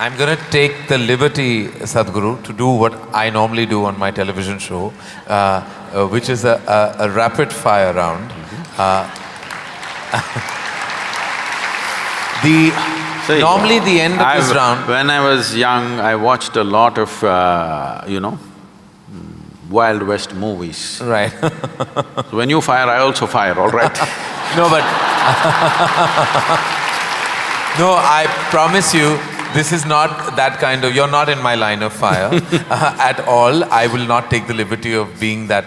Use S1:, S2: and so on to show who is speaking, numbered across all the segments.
S1: I'm going to take the liberty, Sadhguru, to do what I normally do on my television show, which is a rapid fire round. Normally the end of this round…
S2: When I was young, I watched a lot of, Wild West movies.
S1: Right.
S2: So when you fire, I also fire, all right?
S1: No, but no, I promise you, this is not that kind of… You're not in my line of fire at all. I will not take the liberty of being that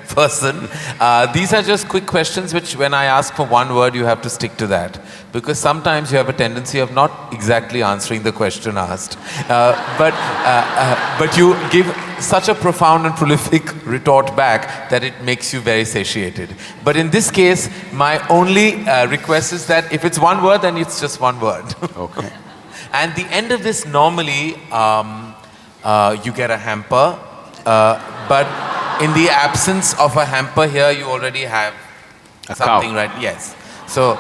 S1: person. These are just quick questions which when I ask for one word, you have to stick to that. Because sometimes you have a tendency of not exactly answering the question asked. But you give such a profound and prolific retort back that it makes you very satiated. But in this case, my only request is that if it's one word, then it's just one word.
S2: Okay.
S1: And the end of this, normally, you get a hamper, but in the absence of a hamper here, you already have something, right? Yes. So,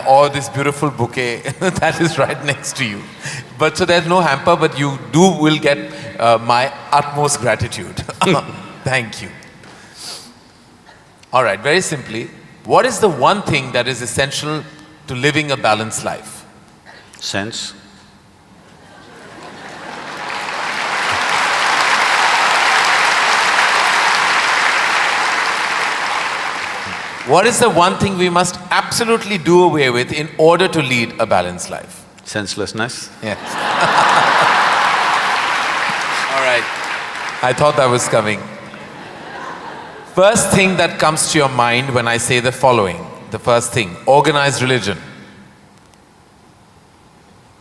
S1: or this beautiful bouquet that is right next to you. But so there's no hamper, but you will get my utmost gratitude. Thank you. All right, very simply, what is the one thing that is essential to living a balanced life?
S2: Sense.
S1: What is the one thing we must absolutely do away with in order to lead a balanced life?
S2: Senselessness.
S1: Yes. All right. I thought that was coming. First thing that comes to your mind when I say the following. The first thing, organized religion.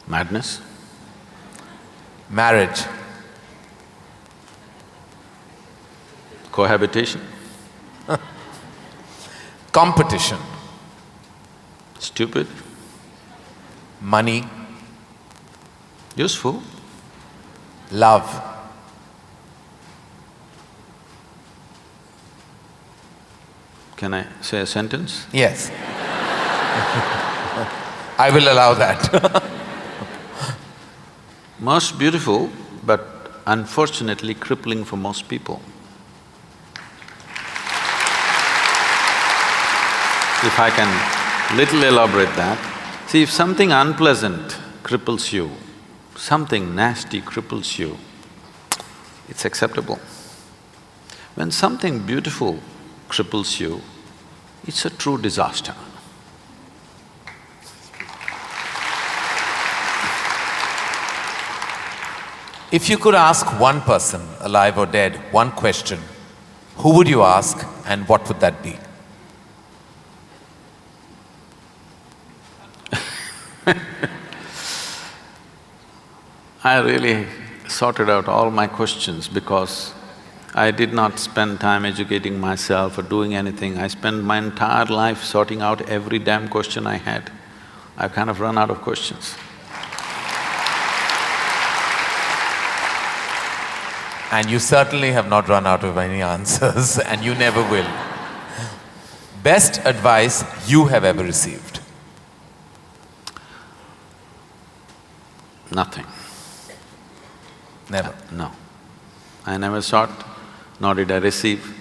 S2: Madness.
S1: Marriage.
S2: Cohabitation.
S1: Competition.
S2: Stupid.
S1: Money.
S2: Useful.
S1: Love.
S2: Can I say a sentence?
S1: Yes. I will allow that.
S2: Most beautiful, but unfortunately crippling for most people. If I can little elaborate that, see, if something unpleasant cripples you, something nasty cripples you, it's acceptable. When something beautiful cripples you, it's a true disaster.
S1: If you could ask one person, alive or dead, one question, who would you ask and what would that be?
S2: I really sorted out all my questions because I did not spend time educating myself or doing anything. I spent my entire life sorting out every damn question I had. I've kind of run out of questions.
S1: And you certainly have not run out of any answers and you never will. Best advice you have ever received?
S2: Nothing.
S1: Never?
S2: No. I never sought, nor did I receive.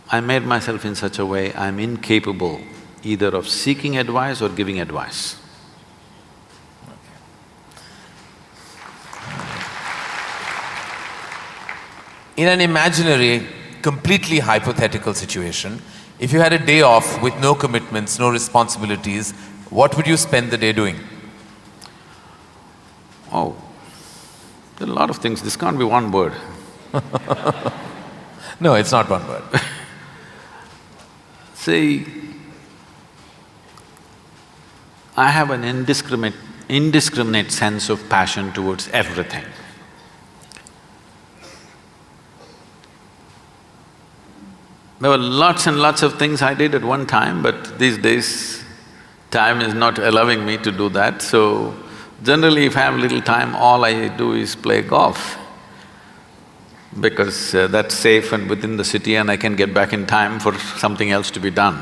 S2: I made myself in such a way I'm incapable either of seeking advice or giving advice.
S1: In an imaginary, completely hypothetical situation, if you had a day off with no commitments, no responsibilities, what would you spend the day doing?
S2: Oh, there are a lot of things, this can't be one word.
S1: No, it's not one word.
S2: See, I have an indiscriminate sense of passion towards everything. There were lots and lots of things I did at one time, but these days, time is not allowing me to do that, so generally if I have little time, all I do is play golf. Because that's safe and within the city and I can get back in time for something else to be done.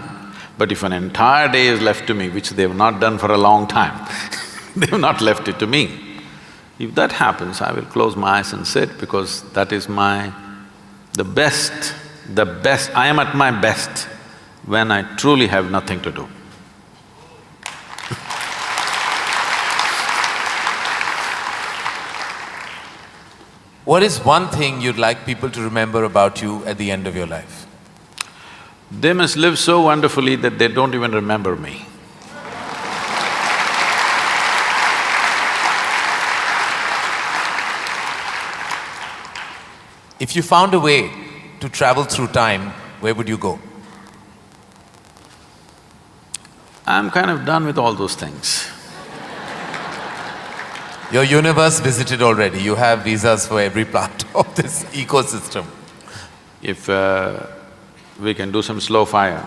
S2: But if an entire day is left to me, which they've not done for a long time, They've not left it to me. If that happens, I will close my eyes and sit because that is the best, I am at my best when I truly have nothing to do.
S1: What is one thing you'd like people to remember about you at the end of your life?
S2: They must live so wonderfully that they don't even remember me.
S1: If you found a way to travel through time, where would you go?
S2: I'm kind of done with all those things.
S1: Your universe visited already. You have visas for every part of this ecosystem.
S2: If we can do some slow fire,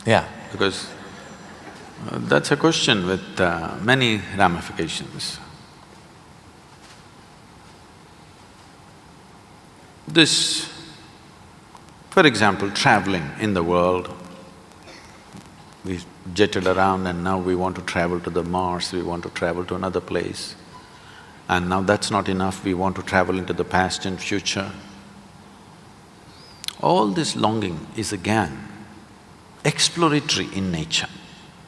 S1: Yeah.
S2: because that's a question with many ramifications. This, for example, traveling in the world, we jetted around and now we want to travel to the Mars, we want to travel to another place. And now that's not enough, we want to travel into the past and future. All this longing is again exploratory in nature.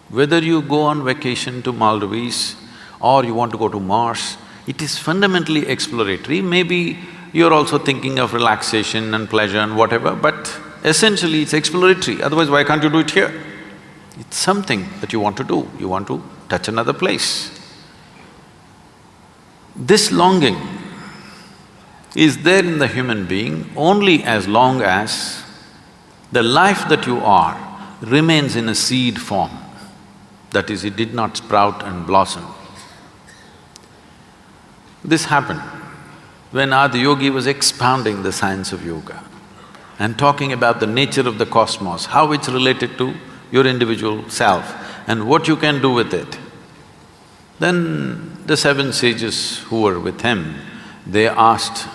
S2: Whether you go on vacation to Maldives or you want to go to Mars, it is fundamentally exploratory. Maybe you're also thinking of relaxation and pleasure and whatever, but essentially it's exploratory, otherwise why can't you do it here? It's something that you want to do, you want to touch another place. This longing is there in the human being only as long as the life that you are remains in a seed form. That is, it did not sprout and blossom. This happened when Adiyogi was expounding the science of yoga and talking about the nature of the cosmos, how it's related to your individual self and what you can do with it. Then the seven sages who were with him, they asked,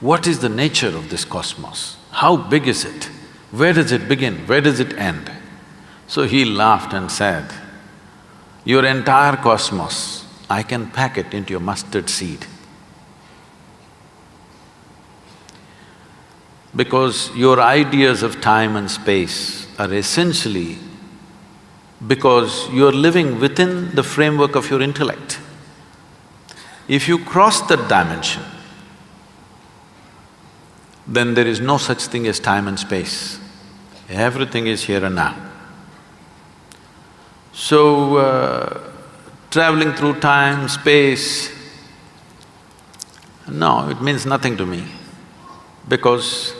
S2: what is the nature of this cosmos? How big is it? Where does it begin? Where does it end? So he laughed and said, your entire cosmos, I can pack it into a mustard seed. Because your ideas of time and space are essentially because you're living within the framework of your intellect. If you cross that dimension, then there is no such thing as time and space. Everything is here and now. So, traveling through time, space, no, it means nothing to me because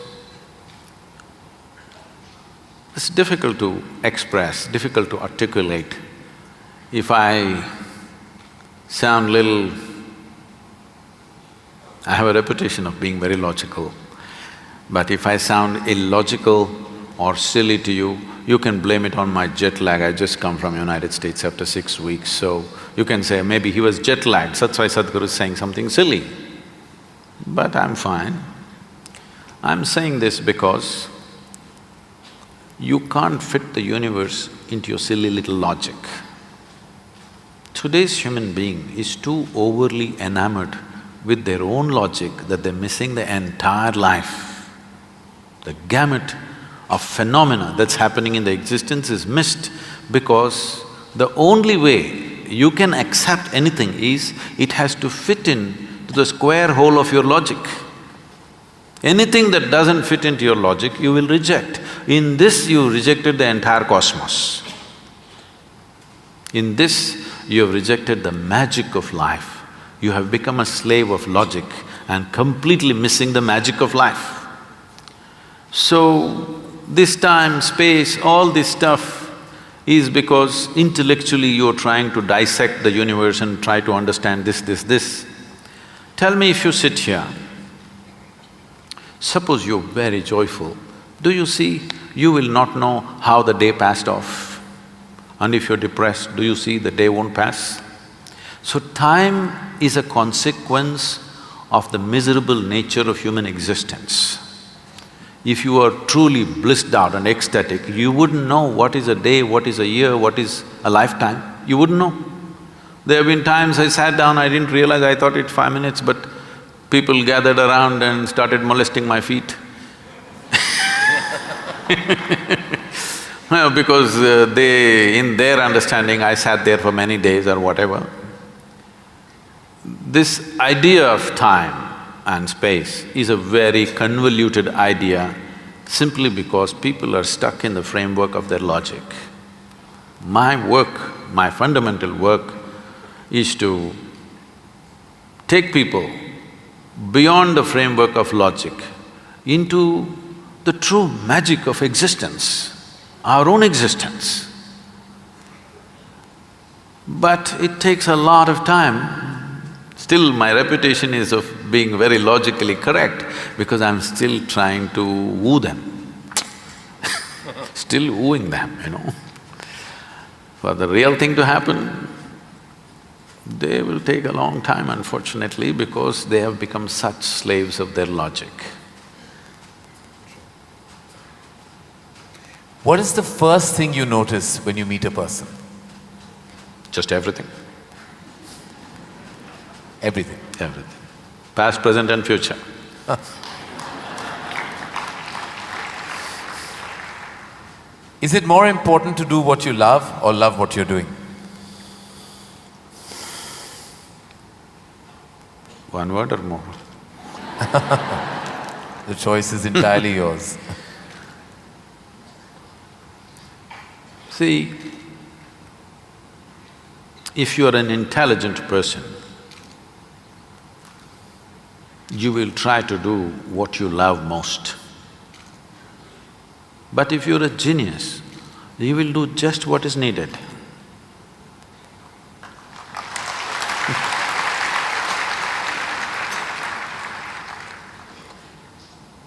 S2: it's difficult to express, difficult to articulate. If I sound little… I have a reputation of being very logical, but if I sound illogical or silly to you, you can blame it on my jet lag. I just come from United States after 6 weeks, so you can say maybe he was jet lagged, that's why Sadhguru is saying something silly. But I'm fine. I'm saying this because you can't fit the universe into your silly little logic. Today's human being is too overly enamored with their own logic that they're missing the entire life. The gamut of phenomena that's happening in the existence is missed because the only way you can accept anything is it has to fit in to the square hole of your logic. Anything that doesn't fit into your logic, you will reject. In this, you rejected the entire cosmos. In this, you have rejected the magic of life. You have become a slave of logic and completely missing the magic of life. So, this time, space, all this stuff is because intellectually you're trying to dissect the universe and try to understand this. Tell me, if you sit here, suppose you're very joyful, do you see, you will not know how the day passed off. And if you're depressed, do you see the day won't pass? So time is a consequence of the miserable nature of human existence. If you are truly blissed out and ecstatic, you wouldn't know what is a day, what is a year, what is a lifetime, you wouldn't know. There have been times I sat down, I didn't realize, I thought it's 5 minutes, but people gathered around and started molesting my feet. Well, because in their understanding, I sat there for many days or whatever. This idea of time and space is a very convoluted idea simply because people are stuck in the framework of their logic. My work, my fundamental work is to take people beyond the framework of logic into the true magic of existence, our own existence. But it takes a lot of time. Still, my reputation is of being very logically correct because I'm still trying to woo them still wooing them, you know. For the real thing to happen, they will take a long time, unfortunately, because they have become such slaves of their logic.
S1: What is the first thing you notice when you meet a person?
S2: Just everything.
S1: Everything.
S2: Everything. Past, present and future.
S1: Is it more important to do what you love or love what you're doing?
S2: One word or more?
S1: The choice is entirely yours.
S2: See, if you are an intelligent person, you will try to do what you love most. But if you're a genius, you will do just what is needed.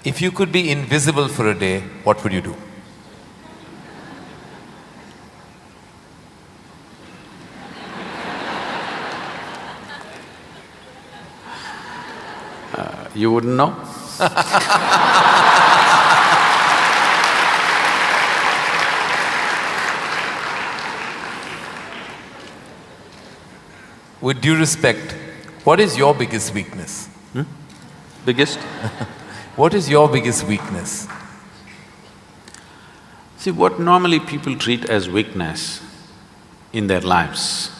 S1: If you could be invisible for a day, what would you do?
S2: You wouldn't know?
S1: With due respect, what is your biggest weakness?
S2: Biggest?
S1: What is your biggest weakness?
S2: See, what normally people treat as weakness in their lives.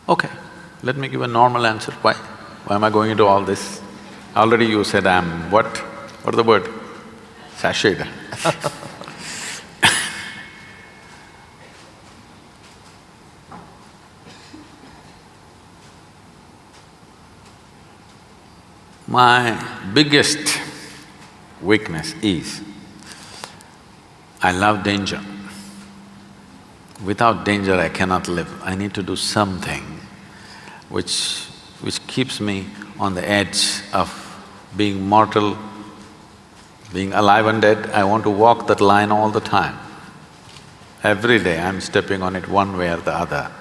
S2: Okay, let me give a normal answer. Why? Why am I going into all this? Already you said I'm what? What is the word? Sashayed. My biggest weakness is, I love danger. Without danger I cannot live. I need to do something which keeps me on the edge of being mortal, being alive and dead. I want to walk that line all the time. Every day I'm stepping on it one way or the other.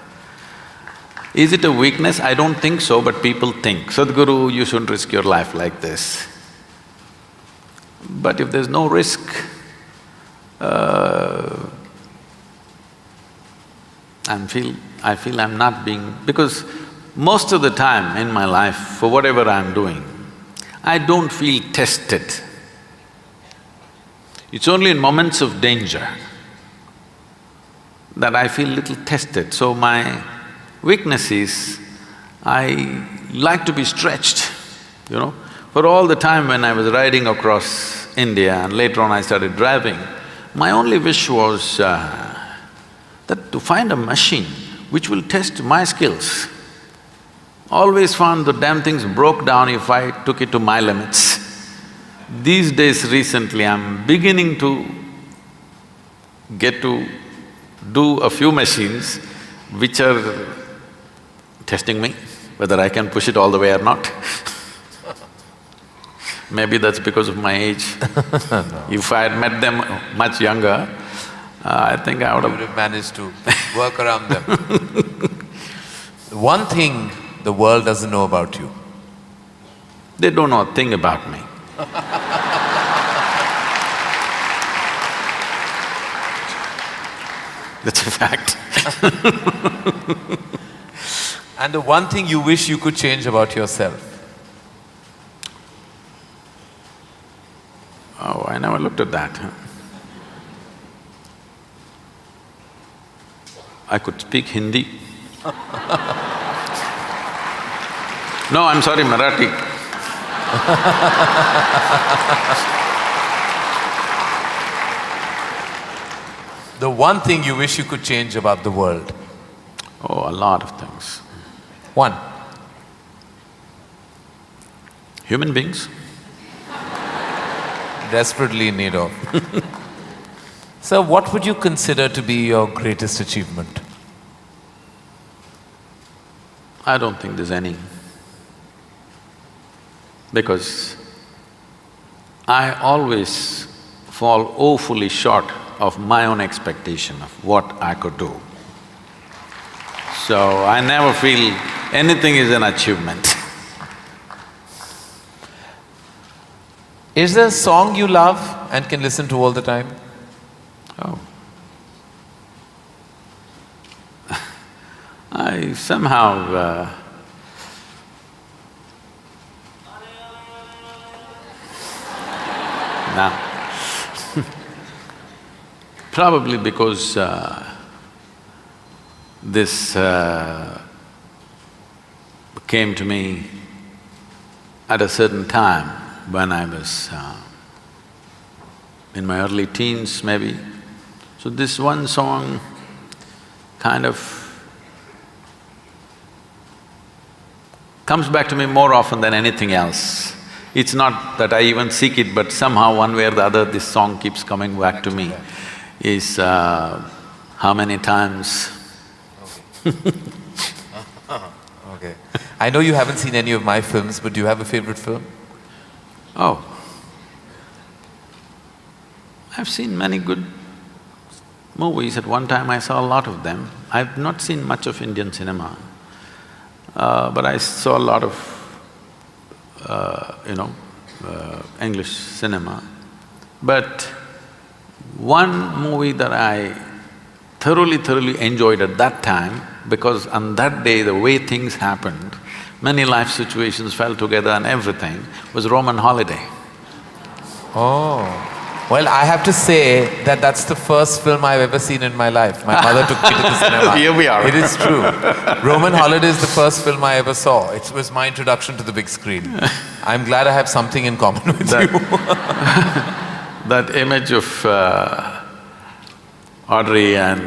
S2: Is it a weakness? I don't think so, but people think, Sadhguru, you shouldn't risk your life like this. But if there's no risk, I feel I'm not being… because most of the time in my life, for whatever I'm doing, I don't feel tested. It's only in moments of danger that I feel little tested. So my weakness is, I like to be stretched, you know. For all the time when I was riding across India and later on I started driving, my only wish was that to find a machine which will test my skills. Always found the damn things broke down if I took it to my limits. These days recently I'm beginning to get to do a few machines which are testing me, whether I can push it all the way or not. Maybe that's because of my age.
S1: No.
S2: If I had met them much younger, I think I would
S1: You would have managed to work around them. One thing the world doesn't know about you.
S2: They don't know a thing about me. That's a fact.
S1: And the one thing you wish you could change about yourself?
S2: Oh, I never looked at that. I could speak Hindi. No, I'm sorry, Marathi.
S1: The one thing you wish you could change about the world?
S2: Oh, a lot of things.
S1: One.
S2: Human beings.
S1: Desperately in need of. So what would you consider to be your greatest achievement?
S2: I don't think there's any. Because I always fall woefully short of my own expectation of what I could do. So I never feel anything is an achievement.
S1: Is there a song you love and can listen to all the time?
S2: Oh. I somehow nah. Probably because this came to me at a certain time when I was in my early teens maybe. So this one song kind of comes back to me more often than anything else. It's not that I even seek it, but somehow one way or the other this song keeps coming back to me. Is how many times
S1: Okay. I know you haven't seen any of my films, but do you have a favorite film?
S2: Oh, I've seen many good movies. At one time I saw a lot of them. I've not seen much of Indian cinema, but I saw a lot of, English cinema. But one movie that I thoroughly enjoyed at that time, because on that day the way things happened, many life situations fell together and everything, was Roman Holiday.
S1: Oh. Well, I have to say that that's the first film I've ever seen in my life. My mother took me to the cinema.
S2: Here we are.
S1: It is true. Roman Holiday is the first film I ever saw. It was my introduction to the big screen. I'm glad I have something in common with you.
S2: That image of Audrey and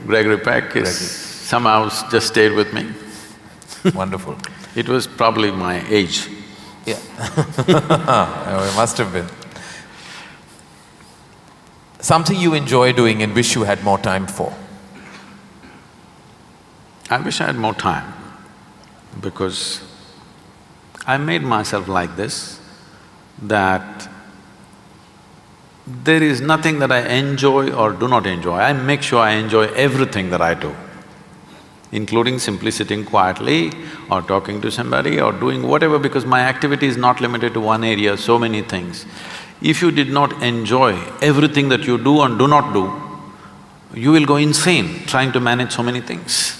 S2: Gregory Peck is somehow just stayed with me.
S1: Wonderful.
S2: It was probably my age.
S1: Yeah. Oh, it must have been. Something you enjoy doing and wish you had more time for?
S2: I wish I had more time, because I made myself like this, that there is nothing that I enjoy or do not enjoy. I make sure I enjoy everything that I do, including simply sitting quietly or talking to somebody or doing whatever, because my activity is not limited to one area, so many things. If you did not enjoy everything that you do and do not do, you will go insane trying to manage so many things.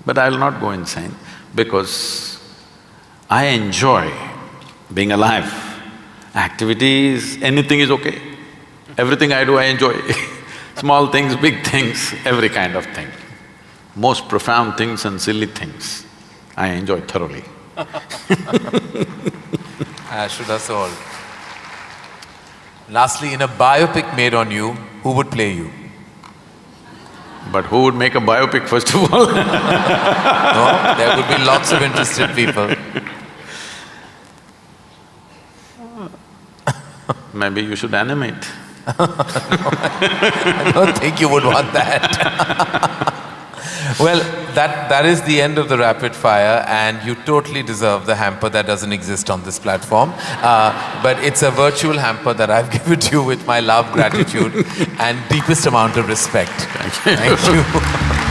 S2: But I will not go insane, because I enjoy being alive. Activities, anything is okay. Everything I do, I enjoy. Small things, big things, every kind of thing. Most profound things and silly things, I enjoy thoroughly.
S1: Should us all. Lastly, in a biopic made on you, who would play you?
S2: But who would make a biopic first of all?
S1: No, there would be lots of interested people.
S2: Maybe you should animate.
S1: I don't think you would want that. Well, that is the end of the rapid fire, and you totally deserve the hamper that doesn't exist on this platform. But it's a virtual hamper that I've given to you with my love, gratitude and deepest amount of respect. Thank you.